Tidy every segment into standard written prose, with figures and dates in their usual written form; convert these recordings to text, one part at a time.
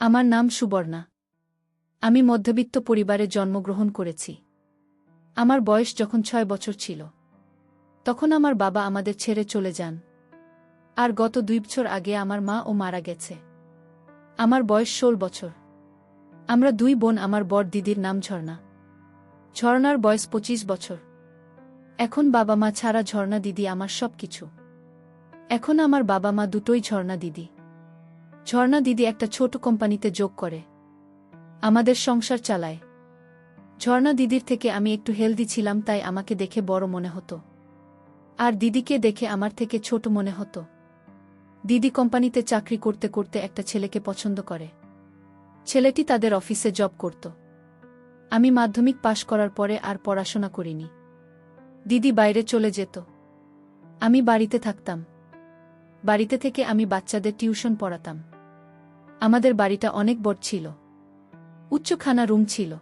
আমার নাম সুবর্ণা। আমি মধ্যবিত্ত পরিবারে জন্মগ্রহণ করেছি। আমার বয়স যখন ৬ বছর ছিল, তখন আমার বাবা আমাদের ছেড়ে চলে যান। আর গত ২ বছর আগে আমার মাও মারা গেছে। আমার বয়স ১৬ বছর। আমরা ২ বোন। আমার বড় দিদির নাম ঝর্ণা। ঝর্ণার বয়স ২৫ বছর। এখন বাবা মা ছাড়া ঝর্ণা দিদি আমার সব কিছু। এখন আমার বাবা মা দুটোই ঝর্ণা দিদি। ঝর্ণা দিদি একটা ছোট কোম্পানিতে যোগ করে আমাদের সংসার চালায়। ঝর্ণা দিদির থেকে আমি একটু হেলদি ছিলাম, তাই আমাকে দেখে বড় মনে হতো, আর দিদিকে দেখে আমার থেকে ছোট মনে হতো। দিদি কোম্পানিতে চাকরি করতে করতে একটা ছেলেকে পছন্দ করে। ছেলেটি তাদের অফিসে জব করত। আমি মাধ্যমিক পাশ করার পরে আর পড়াশোনা করিনি। দিদি বাইরে চলে যেত, আমি বাড়িতে থাকতাম। বাড়িতে থেকে আমি বাচ্চাদের টিউশন পড়াতাম। আমাদের বাড়িটা অনেক বড় ছিল, উচ্চখানা রুম ছিল।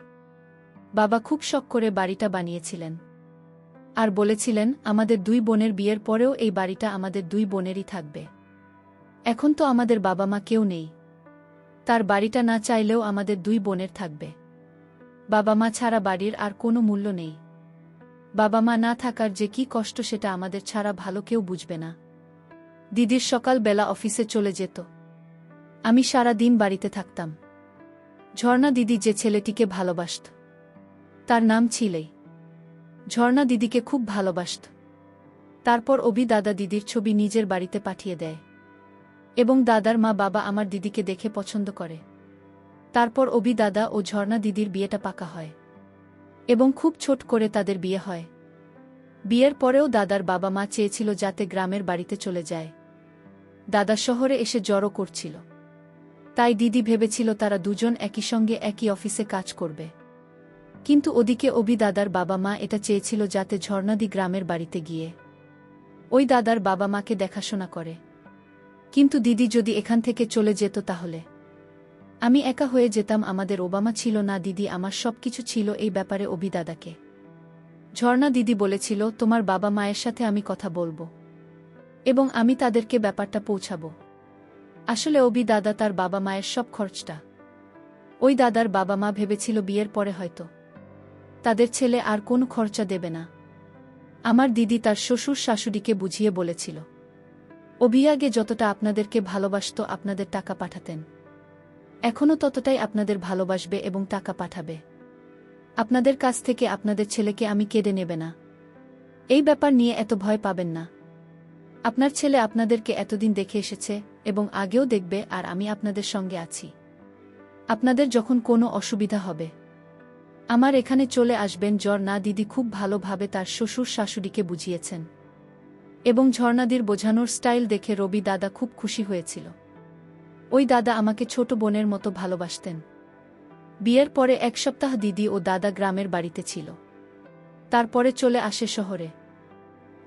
বাবা খুব শখ করে বাড়িটা বানিয়েছিলেন, আর বলেছিলেন আমাদের ২ বোনের বিয়ের পরেও এই বাড়িটা আমাদের ২ বোনেরই থাকবে। এখন তো আমাদের বাবা মা কেউ নেই, তার বাড়িটা না চাইলেও আমাদের ২ বোনের থাকবে। বাবা মা ছাড়া বাড়ির আর কোনো মূল্য নেই। বাবা মা না থাকার যে কি কষ্ট সেটা আমাদের ছাড়া ভালো কেউ বুঝবে না। দিদির সকাল বেলা অফিসে চলে যেত, আমি সারা দিন বাড়িতে থাকতাম। ঝর্ণা দিদি যে ছেলেটিকে ভালোবাসত, তার নাম ছিলেই। ঝর্ণা দিদিকে খুব ভালোবাসত। তারপর অভি দাদা দিদির ছবি নিজের বাড়িতে পাঠিয়ে দেয়, এবং দাদার মা বাবা আমার দিদিকে দেখে পছন্দ করে। তারপর অভি দাদা ও ঝর্ণা দিদির বিয়েটা পাকা হয়, এবং খুব ছোট করে তাদের বিয়ে হয়। বিয়ের পরেও দাদার বাবা মা চেয়েছিল যাতে গ্রামের বাড়িতে চলে যায়। দাদা শহরে এসে জড়ো করছিল, তাই দিদি ভেবেছিল তারা দুজন একই সঙ্গে একই অফিসে কাজ করবে। কিন্তু ওদিকে অভি দাদার বাবা মা এটা চেয়েছিল যাতে ঝর্ণাদি গ্রামের বাড়িতে গিয়ে ওই দাদার বাবা মাকে দেখাশোনা করে। কিন্তু দিদি যদি এখান থেকে চলে যেত তাহলে আমি একা হয়ে যেতাম। আমাদের ওবামা ছিল না, দিদি আমার সবকিছু ছিল। এই ব্যাপারে অভি দাদাকে ঝর্ণা দিদি বলেছিল তোমার বাবা মায়ের সাথে আমি কথা বলবো, এবং আমি তাদেরকে ব্যাপারটা পৌঁছাবো। আসলে অভি দাদা তার বাবা মায়ের সব খরচটা ওই দাদার বাবা মা ভেবেছিল বিয়ের পরে হয়তো তাদের ছেলে আর কোনো খরচা দেবে না। আমার দিদি তার শ্বশুর শাশুড়িকে বুঝিয়ে বলেছিল অভি আগে যতটা আপনাদেরকে ভালোবাসত, আপনাদের টাকা পাঠাতেন, এখনও ততটাই আপনাদের ভালোবাসবে এবং টাকা পাঠাবে। আপনাদের কাছ থেকে আপনাদের ছেলেকে আমি কেড়ে নেবে না। এই ব্যাপার নিয়ে এত ভয় পাবেন না। আপনার ছেলে আপনাদেরকে এতদিন দেখে এসেছে এবং আগেও দেখবে, আর আমি আপনাদের সঙ্গে আছি। আপনাদের যখন কোনো অসুবিধা হবে আমার এখানে চলে আসবেন। ঝর্ণা দিদি খুব ভালোভাবে তার শ্বশুর শাশুড়িকে বুঝিয়েছেন, এবং ঝর্ণাদির বোঝানোর স্টাইল দেখে রবি দাদা খুব খুশি হয়েছিল। ওই দাদা আমাকে ছোট বোনের মতো ভালোবাসতেন। বিয়ের পরে ১ সপ্তাহ দিদি ও দাদা গ্রামের বাড়িতে ছিল, তারপরে চলে আসে শহরে।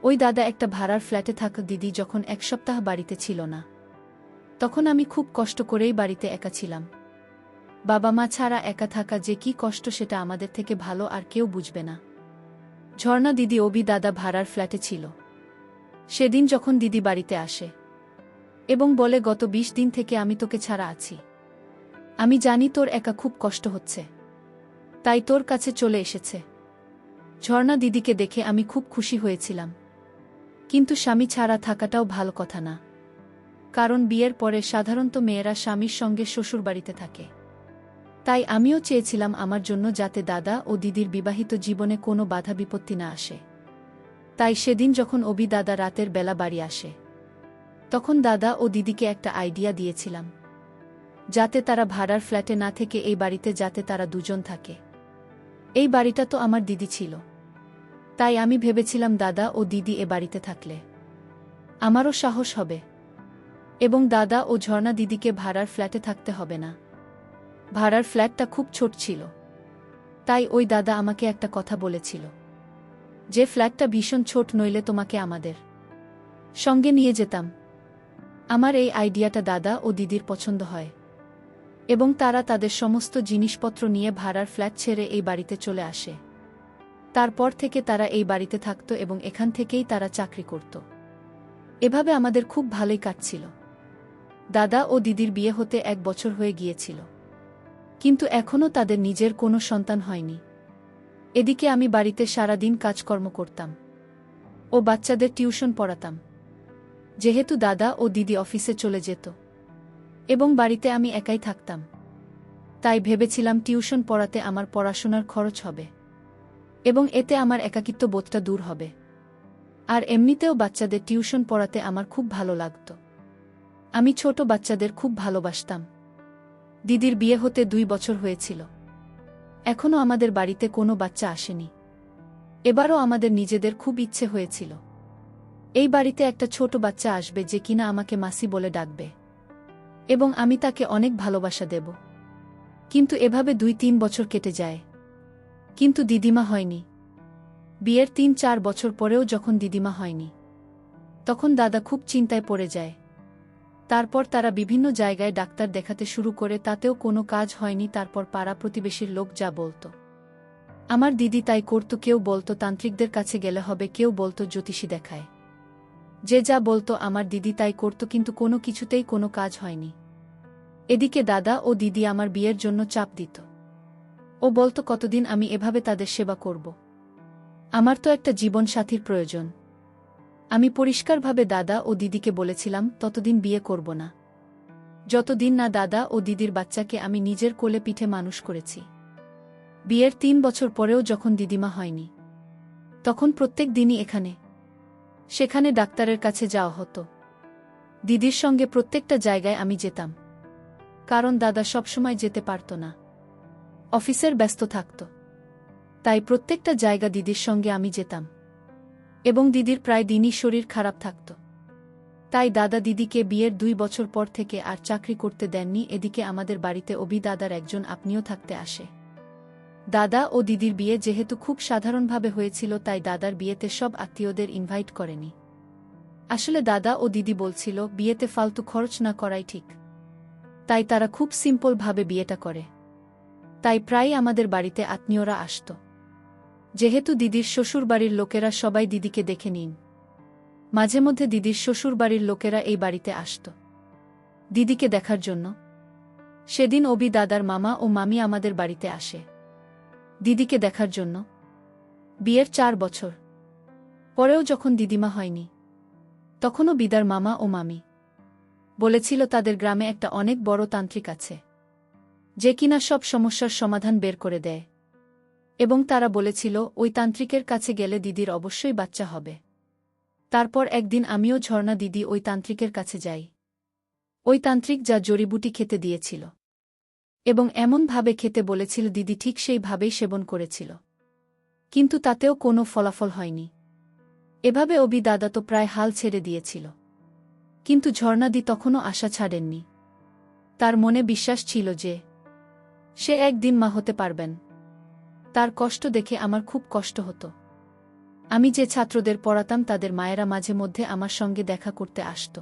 ওই দাদা একটা ভাড়ার ফ্ল্যাটে থাকা। দিদি যখন ১ সপ্তাহ বাড়িতে ছিল না, তখন আমি খুব কষ্ট করেই বাড়িতে একা ছিলাম। বাবা মা ছাড়া একা থাকা যে কি কষ্ট সেটা আমাদের থেকে ভালো আর কেউ বুঝবে না। ঝর্ণা দিদি অভি দাদা ভাড়ার ফ্ল্যাটে ছিল। সেদিন যখন দিদি বাড়িতে আসে এবং বলে গত ২০ দিন থেকে আমি তোকে ছাড়া আছি, আমি জানি তোর একা খুব কষ্ট হচ্ছে, তাই তোর কাছে চলে এসেছে। ঝর্ণা দিদিকে দেখে আমি খুব খুশি হয়েছিলাম। কিন্তু স্বামী ছাড়া থাকাটাও ভালো কথা না, কারণ বিয়ের পরে সাধারণত মেয়েরা স্বামীর সঙ্গে শ্বশুরবাড়িতে থাকে। তাই আমিও চেয়েছিলাম আমার জন্য যাতে দাদা ও দিদির বিবাহিত জীবনে কোনো বাধা বিপত্তি না আসে। তাই সেদিন যখন অভি দাদা রাতের বেলা বাড়ি আসে, তখন দাদা ও দিদিকে একটা আইডিয়া দিয়েছিলাম যাতে তারা ভাড়ার ফ্ল্যাটে না থেকে এই বাড়িতে যাতে তারা দুজন থাকে। এই বাড়িটা তো আমার দিদি ছিল, তাই আমি ভেবেছিলাম দাদা ও দিদি এ বাড়িতে থাকলে আমারও সাহস হবে, এবং দাদা ও ঝর্ণা দিদিকে ভাড়ার ফ্ল্যাটে থাকতে হবে না। ভাড়ার ফ্ল্যাটটা খুব ছোট ছিল, তাই ওই দাদা আমাকে একটা কথা বলেছিল যে ফ্ল্যাটটা ভীষণ ছোট, নইলে তোমাকে আমাদের সঙ্গে নিয়ে যেতাম। আমার এই আইডিয়াটা দাদা ও দিদির পছন্দ হয়, এবং তারা তাদের সমস্ত জিনিসপত্র নিয়ে ভাড়ার ফ্ল্যাট ছেড়ে এই বাড়িতে চলে আসে। তারপর থেকে তারা এই বাড়িতে থাকত এবং এখান থেকেই তারা চাকরি করত। এভাবে আমাদের খুব ভালোই কাটছিল। দাদা ও দিদির বিয়ে হতে 1 বছর হয়ে গিয়েছিল, কিন্তু এখনও তাদের নিজের কোনো সন্তান হয়নি। এদিকে আমি বাড়িতে সারাদিন কাজকর্ম করতাম ও বাচ্চাদের টিউশন পড়াতাম। যেহেতু দাদা ও দিদি অফিসে চলে যেত এবং বাড়িতে আমি একাই থাকতাম, তাই ভেবেছিলাম টিউশন পড়াতে আমার পড়াশোনার খরচ হবে এবং এতে আমার একাকিত্ব বোধটা দূর হবে। আর এমনিতেও বাচ্চাদের টিউশন পড়াতে আমার খুব ভালো লাগত। আমি ছোট বাচ্চাদের খুব ভালোবাসতাম। দিদির বিয়ে হতে 2 বছর হয়েছিল। এখনও আমাদের বাড়িতে কোনো বাচ্চা আসেনি। এবারও আমাদের নিজেদের খুব ইচ্ছে হয়েছিল এই বাড়িতে একটা ছোট বাচ্চা আসবে যে কিনা আমাকে মাসি বলে ডাকবে এবং আমি তাকে অনেক ভালোবাসা দেব। কিন্তু এভাবে 2-3 বছর কেটে যায়, কিন্তু দিদিমা হয়নি। বিয়ের 3-4 বছর পরেও যখন দিদিমা হয়নি, তখন দাদা খুব চিন্তায় পড়ে যায়। তারপর তারা বিভিন্ন জায়গায় ডাক্তার দেখাতে শুরু করে, তাতেও কোনো কাজ হয়নি। তারপর পাড়া প্রতিবেশীর লোক যা বলতো আমার দিদি তাই করত। কেউ বলতো তান্ত্রিকদের কাছে গেলে হবে, কেউ বলতো জ্যোতিষী দেখায়। যে যা বলতো আমার দিদি তাই করত, কিন্তু কোনো কিছুতেই কোনো কাজ হয়নি। এদিকে দাদা ও দিদি আমার বিয়ের জন্য চাপ দিত। ও বলতো কতদিন আমি এভাবে তাদের সেবা করব? আমার তো একটা জীবন সাথীর প্রয়োজন। আমি পরিষ্কারভাবে দাদা ও দিদিকে বলেছিলাম ততদিন বিয়ে করব না, যতদিন না দাদা ও দিদির বাচ্চাকে আমি নিজের কোলে পিঠে মানুষ করেছি। বিয়ের 3 বছর পরেও যখন দিদিমা হয়নি, তখন প্রত্যেক দিনই এখানে সেখানে ডাক্তারের কাছে যাওয়া হতো। দিদির সঙ্গে প্রত্যেকটা জায়গায় আমি যেতাম, কারণ দাদা সবসময় যেতে পারত না, অফিসের ব্যস্ত থাকত। তাই প্রত্যেকটা জায়গা দিদির সঙ্গে আমি যেতাম এবং দিদির প্রায় দিনই শরীর খারাপ থাকত। তাই দাদা দিদিকে বিয়ের 2 বছর পর থেকে আর চাকরি করতে দেননি। এদিকে আমাদের বাড়িতে অভি দাদার একজন আপনিও থাকতে আসে। দাদা ও দিদির বিয়ে যেহেতু খুব সাধারণভাবে হয়েছিল, তাই দাদার বিয়েতে সব আত্মীয়দের ইনভাইট করেনি। আসলে দাদা ও দিদি বলছিল বিয়েতে ফালতু খরচ না করাই ঠিক, তাই তারা খুব সিম্পলভাবে বিয়েটা করে। তাই প্রায় আমাদের বাড়িতে আত্মীয়রা আসত। যেহেতু দিদির শ্বশুরবাড়ির লোকেরা সবাই দিদিকে দেখে নিন, মাঝে মধ্যে দিদির শ্বশুরবাড়ির লোকেরা এই বাড়িতে আসত দিদিকে দেখার জন্য। সেদিন অভি দাদার মামা ও মামি আমাদের বাড়িতে আসে দিদিকে দেখার জন্য। বিয়ের 4 বছর পরেও যখন দিদিমা হয়নি, তখনও বিদার মামা ও মামি বলেছিল তাদের গ্রামে একটা অনেক বড় তান্ত্রিক আছে, যে কিনা সব সমস্যার সমাধান বের করে দেয়। এবং তারা বলেছিল ওই তান্ত্রিকের কাছে গেলে দিদির অবশ্যই বাচ্চা হবে। তারপর একদিন আমিও ঝর্ণা দিদি ওই তান্ত্রিকের কাছে যাই। ওই তান্ত্রিক যা জড়িবুটি খেতে দিয়েছিল এবং এমনভাবে খেতে বলেছিল, দিদি ঠিক সেইভাবেই সেবন করেছিল, কিন্তু তাতেও কোনো ফলাফল হয়নি। এভাবে অভি দাদা তো প্রায় হাল ছেড়ে দিয়েছিল, কিন্তু ঝর্ণাদি তখনও আশা ছাড়েননি। তার মনে বিশ্বাস ছিল যে সে একদিন মা হতে পারবেন। তার কষ্ট দেখে আমার খুব কষ্ট হতো। আমি যে ছাত্রদের পড়াতাম তাদের মায়েরা মাঝে মধ্যে আমার সঙ্গে দেখা করতে আসত।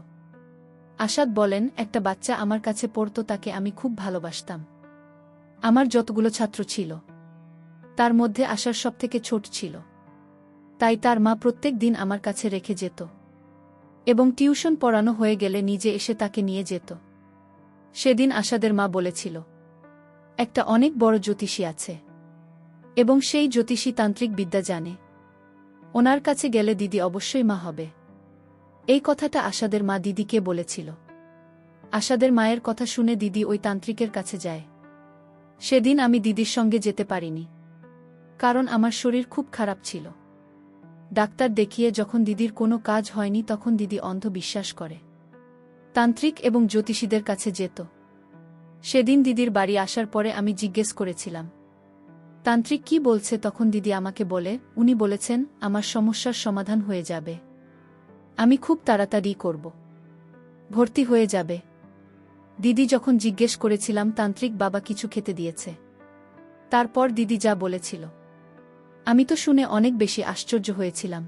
আসাদ বলেন, একটা বাচ্চা আমার কাছে পড়ত, তাকে আমি খুব ভালোবাসতাম। আমার যতগুলো ছাত্র ছিল, তার মধ্যে আশার সবথেকে ছোট ছিল। তাই তার মা প্রত্যেক দিন আমার কাছে রেখে যেত এবং টিউশন পড়ানো হয়ে গেলে নিজে এসে তাকে নিয়ে যেত। সেদিন আশাদের মা বলেছিল একটা অনেক বড় জ্যোতিষী আছে এবং সেই জ্যোতিষী তান্ত্রিক বিদ্যা জানে, ওনার কাছে গেলে দিদি অবশ্যই মা হবে। এই কথাটা আশাদের মা দিদিকে বলেছিল। আশাদের মায়ের কথা শুনে দিদি ওই তান্ত্রিকের কাছে যায়। সেদিন আমি দিদির সঙ্গে যেতে পারিনি, কারণ আমার শরীর খুব খারাপ ছিল। ডাক্তার দেখিয়ে যখন দিদির কোনো কাজ হয়নি, তখন দিদি অন্ধ বিশ্বাস করে তান্ত্রিক এবং জ্যোতিষীদের কাছে যেত। সেদিন দিদির বাড়ি আসার পরে আমি জিজ্ঞেস করেছিলাম তান্ত্রিক কি বলছে, তখন দিদি আমাকে বলে উনি বলেছেন আমার সমস্যার সমাধান হয়ে যাবে, আমি খুব তাড়াতাড়ি করব, ভর্তি হয়ে যাবে। দিদি যখন জিজ্ঞেস করেছিলাম তান্ত্রিক বাবা কিছু খেতে দিয়েছে, তারপর দিদি যা বলেছিল আমি তো শুনে অনেক বেশি আশ্চর্য হয়েছিলাম।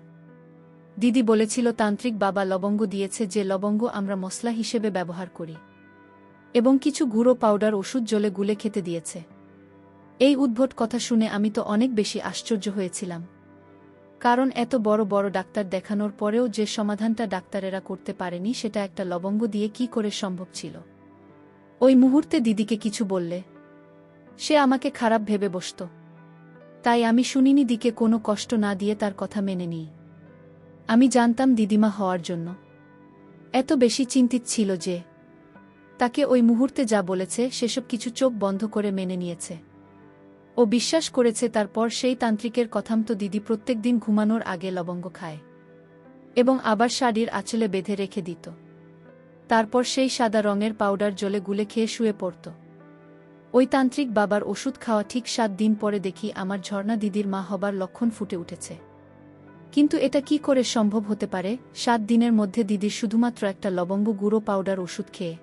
দিদি বলেছিল তান্ত্রিক বাবা লবঙ্গ দিয়েছে, যে লবঙ্গ আমরা মশলা হিসেবে ব্যবহার করি, এবং কিছু গুঁড়ো পাউডার ওষুধ জলে গুলে খেতে দিয়েছে। এই উদ্ভট কথা শুনে আমি তো অনেক বেশি আশ্চর্য হয়েছিলাম, কারণ এত বড় বড় ডাক্তার দেখানোর পরেও যে সমাধানটা ডাক্তারেরা করতে পারেনি সেটা একটা লবঙ্গ দিয়ে কি করে সম্ভব ছিল। ওই মুহূর্তে দিদিকে কিছু বললে সে আমাকে খারাপ ভেবে বসত। তাই আমি শুনিনি, দিকে কোনো কষ্ট না দিয়ে তার কথা মেনে নিই। আমি জানতাম দিদিমা হওয়ার জন্য এত বেশি চিন্তিত ছিল যে তাকে ওই মুহূর্তে যা বলেছে সেসব কিছু চোখ বন্ধ করে মেনে নিয়েছে। ও বিশ্বাস করেছে তারপর সেই তান্ত্রিকের কথামতো দিদি প্রত্যেকদিন ঘুমানোর আগে লবঙ্গ খায় এবং আবার শাড়ির আঁচলে বেঁধে রেখে দিত। তারপর সেই সাদা রঙের পাউডার জলে গুলে খেয়ে শুয়ে পড়ত। ওই তান্ত্রিক বাবার ওষুধ খাওয়া ঠিক 7 দিন পরে দেখি আমার ঝর্ণা দিদির মা হবার লক্ষণ ফুটে উঠেছে। কিন্তু এটা কি করে সম্ভব হতে পারে 7 দিনের মধ্যে দিদির শুধুমাত্র একটা লবঙ্গ গুঁড়ো পাউডার ওষুধ খেয়ে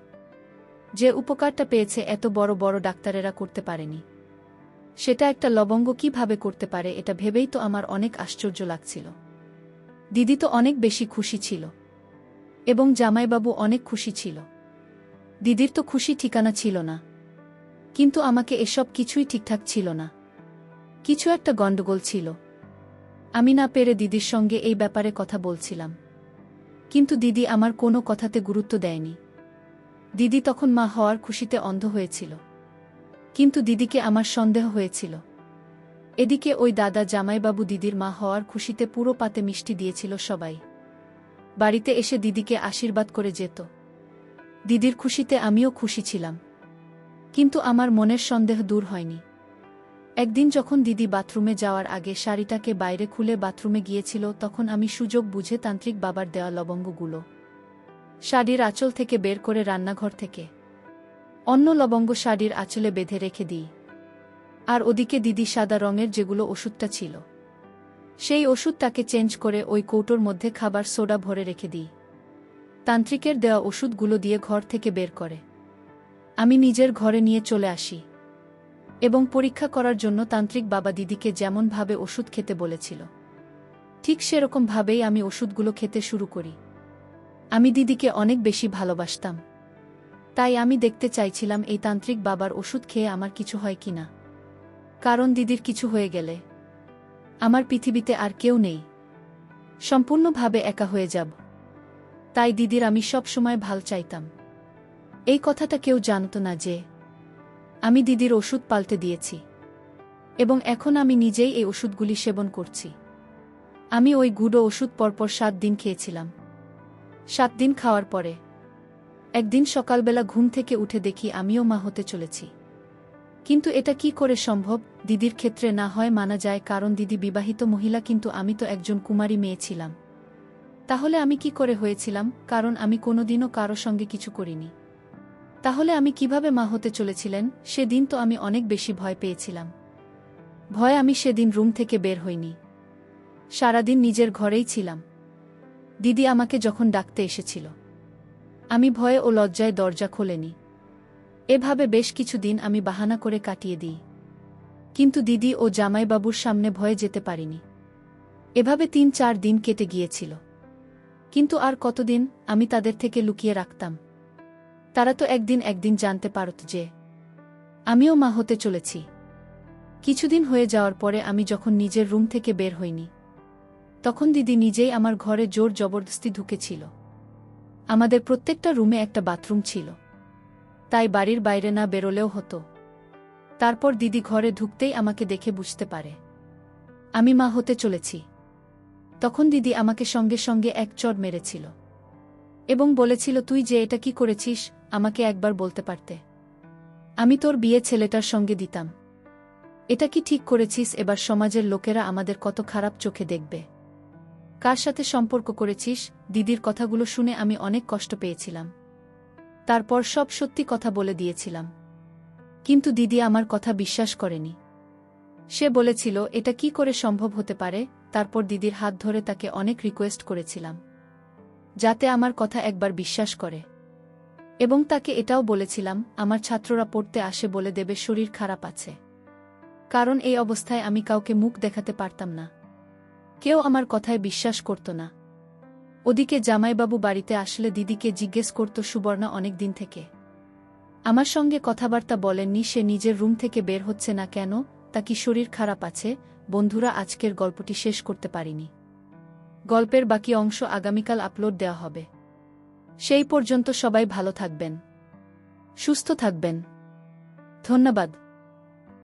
যে উপকারটা পেয়েছে এত বড় বড় ডাক্তারেরা করতে পারেনি? সেটা একটা লবঙ্গ কিভাবে করতে পারে এটা ভেবেই তো আমার অনেক আশ্চর্য লাগছিল। দিদি তো অনেক বেশি খুশি ছিল এবং জামাইবাবু অনেক খুশি ছিল। দিদির তো খুশি ঠিকানা ছিল না। কিন্তু আমাকে এসব কিছুই ঠিকঠাক ছিল না। কিছু একটা গণ্ডগোল ছিল। আমি না পেরে দিদির সঙ্গে এই ব্যাপারে কথা বলছিলাম, কিন্তু দিদি আমার কোনো কথাতে গুরুত্ব দেয়নি। দিদি তখন মা হওয়ার খুশিতে অন্ধ হয়েছিল, কিন্তু দিদিকে আমার সন্দেহ হয়েছিল। এদিকে ওই দাদা জামাইবাবু দিদির মা হওয়ার খুশিতে পুরো পাতে মিষ্টি দিয়েছিল সবাই। বাড়িতে এসে দিদিকে আশীর্বাদ করে যেত। দিদির খুশিতে আমিও খুশি ছিলাম, কিন্তু আমার মনের সন্দেহ দূর হয়নি। একদিন যখন দিদি বাথরুমে যাওয়ার আগে শাড়িটাকে বাইরে খুলে বাথরুমে গিয়েছিল, তখন আমি সুযোগ বুঝে তান্ত্রিক বাবার দেওয়া লবঙ্গগুলো শাড়ির আঁচল থেকে বের করে রান্নাঘর থেকে অন্য লবঙ্গ শাড়ির আঁচলে বেঁধে রেখে দিই। আর ওদিকে দিদি সাদা রঙের যেগুলো ওষুধটা ছিল সেই ওষুধটাকে চেঞ্জ করে ওই কৌটোর মধ্যে খাবার সোডা ভরে রেখে দিই। তান্ত্রিকের দেওয়া ওষুধগুলো দিয়ে ঘর থেকে বের করে আমি নিজের ঘরে নিয়ে চলে আসি এবং পরীক্ষা করার জন্য তান্ত্রিক বাবা দিদিকে যেমনভাবে ওষুধ খেতে বলেছিল ঠিক সেরকমভাবেই আমি ওষুধগুলো খেতে শুরু করি। আমি দিদিকে অনেক বেশি ভালোবাসতাম, তাই আমি দেখতে চাইছিলাম এই তান্ত্রিক বাবার ওষুধ খেয়ে আমার কিছু হয় কিনা। কারণ দিদির কিছু হয়ে গেলে আমার পৃথিবীতে আর কেউ নেই, সম্পূর্ণভাবে একা হয়ে যাব। তাই দিদির আমি সব সময় ভাল চাইতাম। এই কথাটা কেউ জানত না যে আমি দিদির ওষুধ পাল্টে দিয়েছি এবং এখন আমি নিজেই এই ওষুধগুলি সেবন করছি। আমি ওই গুঁড়ো ওষুধ পরপর 7 দিন খেয়েছিলাম। 7 দিন খাওয়ার পরে একদিন সকালবেলা ঘুম থেকে উঠে দেখি আমিও মা হতে চলেছি। কিন্তু এটা কি করে সম্ভব? দিদির ক্ষেত্রে না হয় মানা যায়, কারণ দিদি বিবাহিত মহিলা, কিন্তু আমি তো একজন কুমারী মেয়ে ছিলাম। তাহলে আমি কি করে হয়েছিলাম? কারণ আমি কোনোদিনও কারো সঙ্গে কিছু করিনি। তাহলে আমি কিভাবে মা হতে চলেছিলেন? সেদিন তো আমি অনেক বেশি ভয় পেয়েছিলাম। ভয় আমি সেদিন রুম থেকে বের হইনি, সারাদিন নিজের ঘরেই ছিলাম। দিদি আমাকে যখন ডাকতে এসেছিল আমি ভয়ে ও লজ্জায় দরজা খোলেনি। এভাবে বেশ কিছুদিন আমি বাহানা করে কাটিয়ে দিই, কিন্তু দিদি ও জামাইবাবুর সামনে ভয়ে যেতে পারিনি। এভাবে 3-4 দিন কেটে গিয়েছিল। কিন্তু আর কতদিন আমি তাদের থেকে লুকিয়ে রাখতাম? তারা তো একদিন জানতে পারত যে আমিও মা হতে চলেছি। কিছুদিন হয়ে যাওয়ার পরে আমি যখন নিজের রুম থেকে বের হইনি, তখন দিদি নিজেই আমার ঘরে জোর জবরদস্তি ঢুকেছিল। আমাদের প্রত্যেকটা রুমে একটা বাথরুম ছিল, তাই বাড়ির বাইরে না বেরোলেও হতো। তারপর দিদি ঘরে ঢুকতেই আমাকে দেখে বুঝতে পারে আমি মা হতে চলেছি। তখন দিদি আমাকে সঙ্গে সঙ্গে এক চড় মেরেছিল এবং বলেছিল, তুই যে এটা কি করেছিস আমাকে একবার বলতে পারতে, আমি তোর বিয়ে ছেলেটার সঙ্গে দিতাম। এটা কি ঠিক করেছিস? এবার সমাজের লোকেরা আমাদের কত খারাপ চোখে দেখবে। কার সাথে সম্পর্ক করেছিস? দিদির কথাগুলো শুনে আমি অনেক কষ্ট পেয়েছিলাম। তারপর সব সত্যি কথা বলে দিয়েছিলাম, কিন্তু দিদি আমার কথা বিশ্বাস করেনি। সে বলেছিল এটা কি করে সম্ভব হতে পারে। তারপর দিদির হাত ধরে তাকে অনেক রিকোয়েস্ট করেছিলাম যাতে আমার কথা একবার বিশ্বাস করে, এবং তাকে এটাও বলেছিলাম আমার ছাত্ররা পড়তে আসে বলে দেবে শরীর খারাপ আছে, কারণ এই অবস্থায় আমি কাউকে মুখ দেখাতে পারতাম না। কেউ আমার কথায় বিশ্বাস করত না। ওদিকে জামাইবাবু বাড়িতে আসলে দিদিকে জিজ্ঞেস করত সুবর্ণা অনেক দিন থেকে আমার সঙ্গে কথাবার্তা বলেননি, সে নিজের রুম থেকে বের হচ্ছে না কেন? তা কি শরীর খারাপ আছে? বন্ধুরা, আজকের গল্পটি শেষ করতে পারিনি। গল্পের বাকি অংশ আগামীকাল আপলোড দেওয়া হবে। সেই পর্যন্ত সবাই ভালো থাকবেন, সুস্থ থাকবেন। ধন্যবাদ।